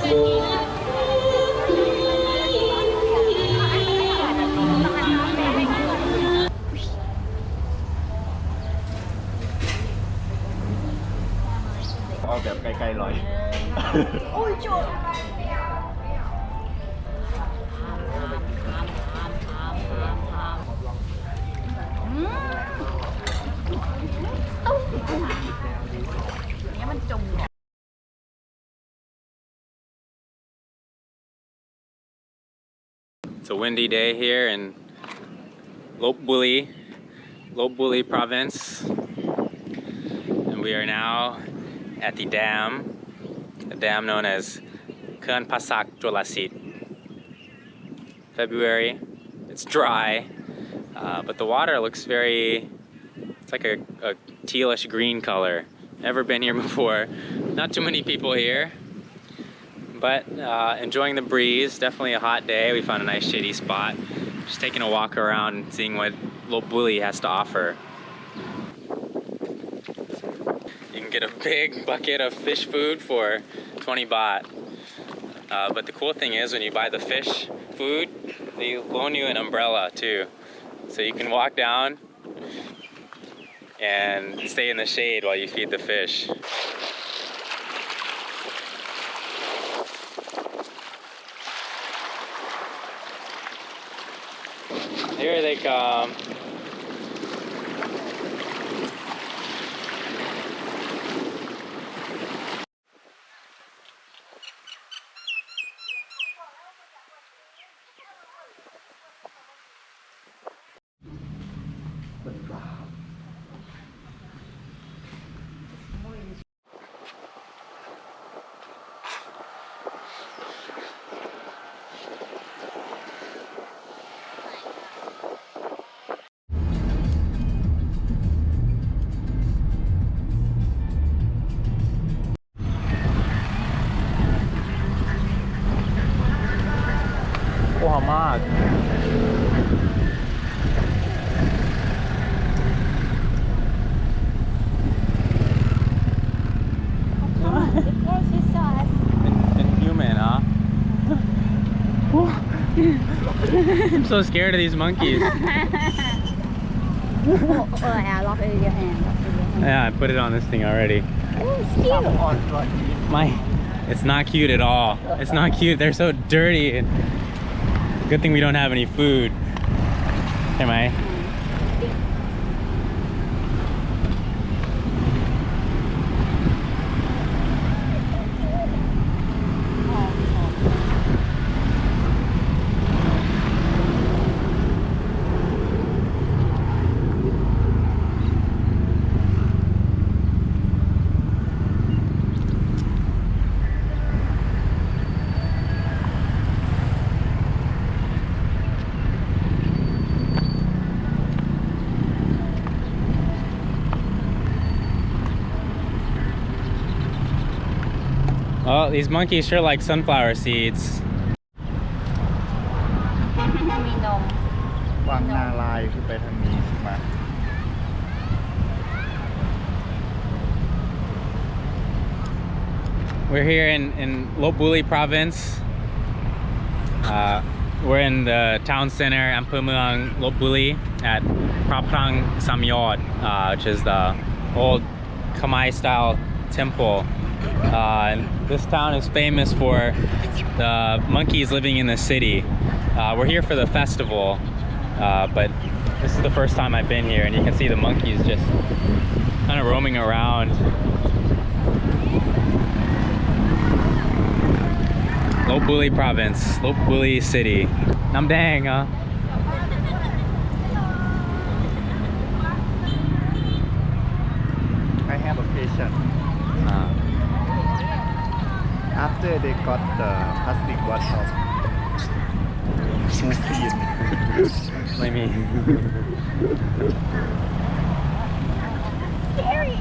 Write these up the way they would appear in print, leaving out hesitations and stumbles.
เอาแบบไกลๆหน่อยIt's a windy day here in Lopburi province, and we are now at the dam known as Pasak Chonlasit. February, it's dry, but the water looks it's like a tealish green color. Never been here before, not too many people here. But enjoying the breeze, definitely a hot day. We found a nice shady spot. Just taking a walk around, seeing what Lopburi has to offer. You can get a big bucket of fish food for 20 baht. But the cool thing is when you buy the fish food, they loan you an umbrella too. So you can walk down and stay in the shade while you feed the fish. Here they come. Oh, mad. Human, huh? I'm so scared of these monkeys. Yeah, I put it on this thing already. It's not cute at all. It's not cute. They're so dirty. And good thing we don't have any food. Am I? Oh, these monkeys sure like sunflower seeds. King Narai คือไปทางนี้ใช่ไหม We're here in Lopburi province. We're in the town center, Ampeur Mueang, Lopburi, at Praprang Samyot, which is the old Khmer style temple. And this town is famous for the monkeys living in the city. We're here for the festival, but this is the first time I've been here, and you can see the monkeys just kind of roaming around. Lopburi province, Lopburi city. Nam dang, huh? I have a patient. After they got the plastic bottle, who clean? Like me. Scary.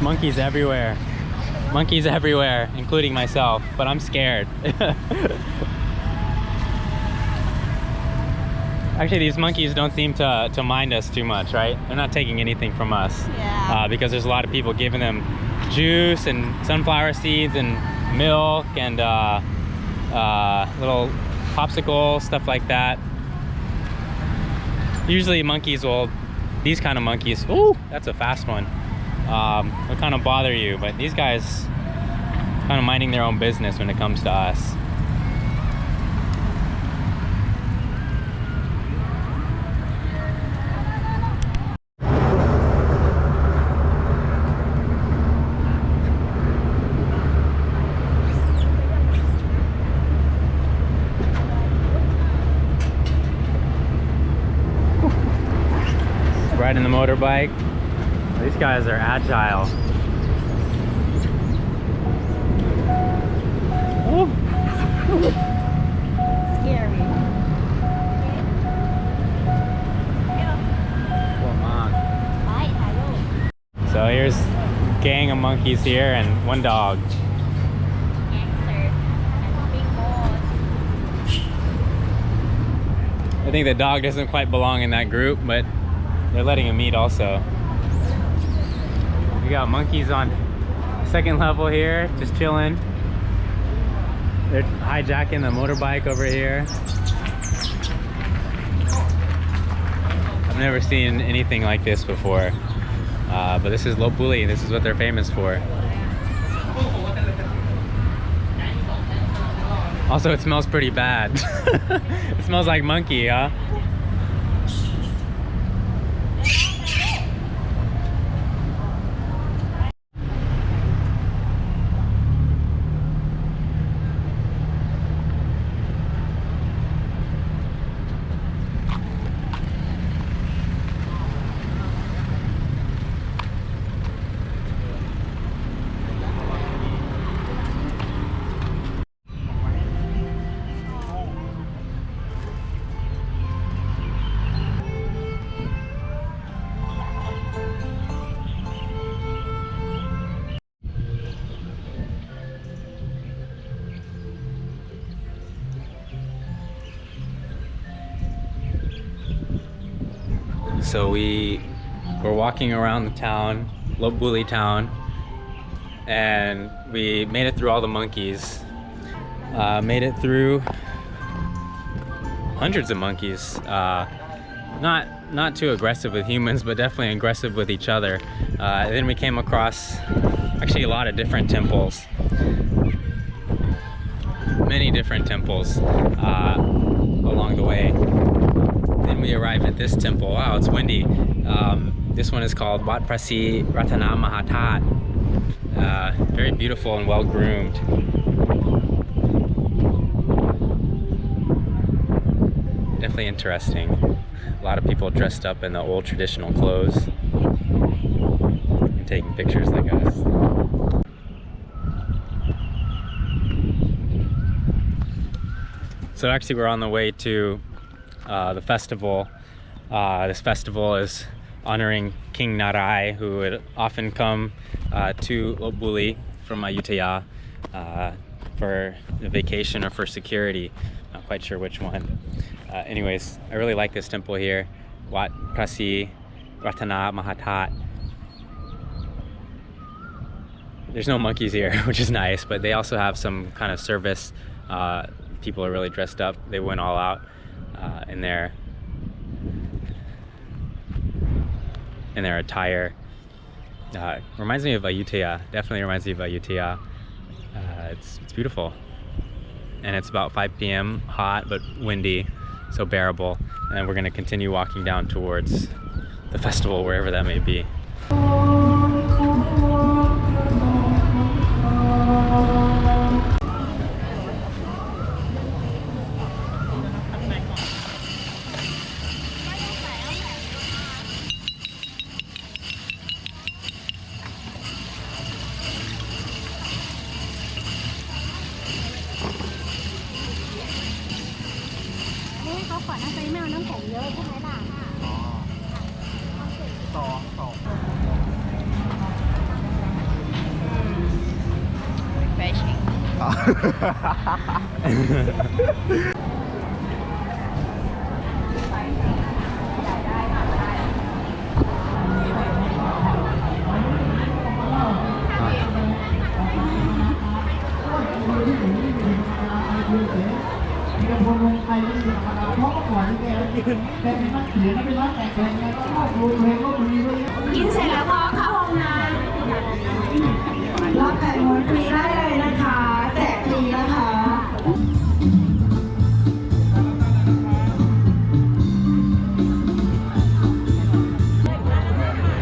monkeys everywhere. Monkeys everywhere, including myself, but I'm scared. Actually, these monkeys don't seem to mind us too much, right? They're not taking anything from us. Yeah. Because there's a lot of people giving them juice and sunflower seeds and milk and little popsicles, stuff like that. Usually monkeys will, these kind of monkeys, ooh, that's a fast one. Will kind of bother you, but these guys kind of minding their own business when it comes to us. Riding the motorbike. These guys are agile. Ooh. Scary. Come on. So here's a gang of monkeys here and one dog. I think the dog doesn't quite belong in that group, but they're letting him eat also. We got monkeys on second level here, just chilling. They're hijacking the motorbike over here. I've never seen anything like this before. But this is Lopburi, this is what they're famous for. Also, it smells pretty bad. It smells like monkey, huh? So we were walking around the town, Lopburi town, and we made it through all the monkeys. Made it through hundreds of monkeys. Not too aggressive with humans, but definitely aggressive with each other. Then we came across actually a lot of different temples. Many different temples along the way. Then we arrived at this temple. Wow, it's windy. This one is called Wat Prasi Ratana Mahatat. Very beautiful and well groomed. Definitely interesting. A lot of people dressed up in the old traditional clothes and taking pictures like us. So actually we're on the way to the festival. This festival is honoring King Narai, who would often come to Lopburi from Ayutthaya for a vacation or for security. Not quite sure which one. Anyways, I really like this temple here, Wat Prasi Ratana Mahatat. There's no monkeys here, which is nice, but they also have some kind of service. People are really dressed up. They went all out in their attire. Reminds me of Ayutthaya. Definitely reminds me of Ayutthaya. It's beautiful, and it's about 5 p.m. hot but windy, so bearable. And we're going to continue walking down towards the festival, wherever that may be. กินเสร็จแล้วก็เข้าห้องน้ำรับแต่หมดฟรีได้เลยนะคะแจกฟรีนะคะ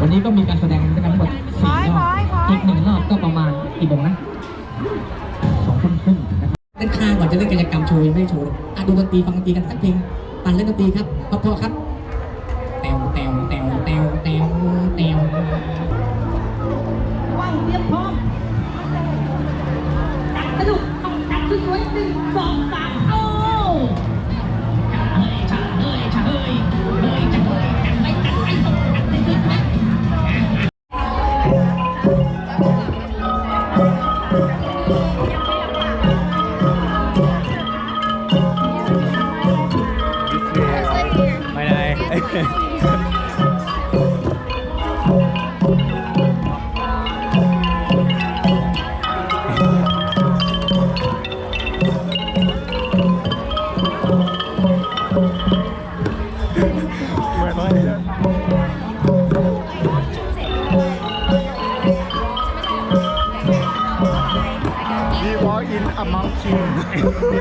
วันนี้ก็มีการแสดงด้วยกันทั้งหมด4 รอบอีก1 รอบก็ประมาณกี่โมงนะ2 ทุ่มครึ่งนะครับเล่นข้างก่อนจะเล่นกิจกรรมโชว์ยังไม่ได้โชว์เลยดูดนตรีฟังดนตรีกันสักเพลงปั่นเล่นดนตรีครับพอครับแตวแตวแตวแตวแตวแตวว่างเตรียมพร้อมสนุกต้องจับสวยๆ1 2 3โอ้ชะเฮ้ยชะเฮ้ยเฮ้ยชะเฮ้ยกันไม่กันไอ้ตกกันได้ขึ้นไหมไม่ได้ He walk in among kings เ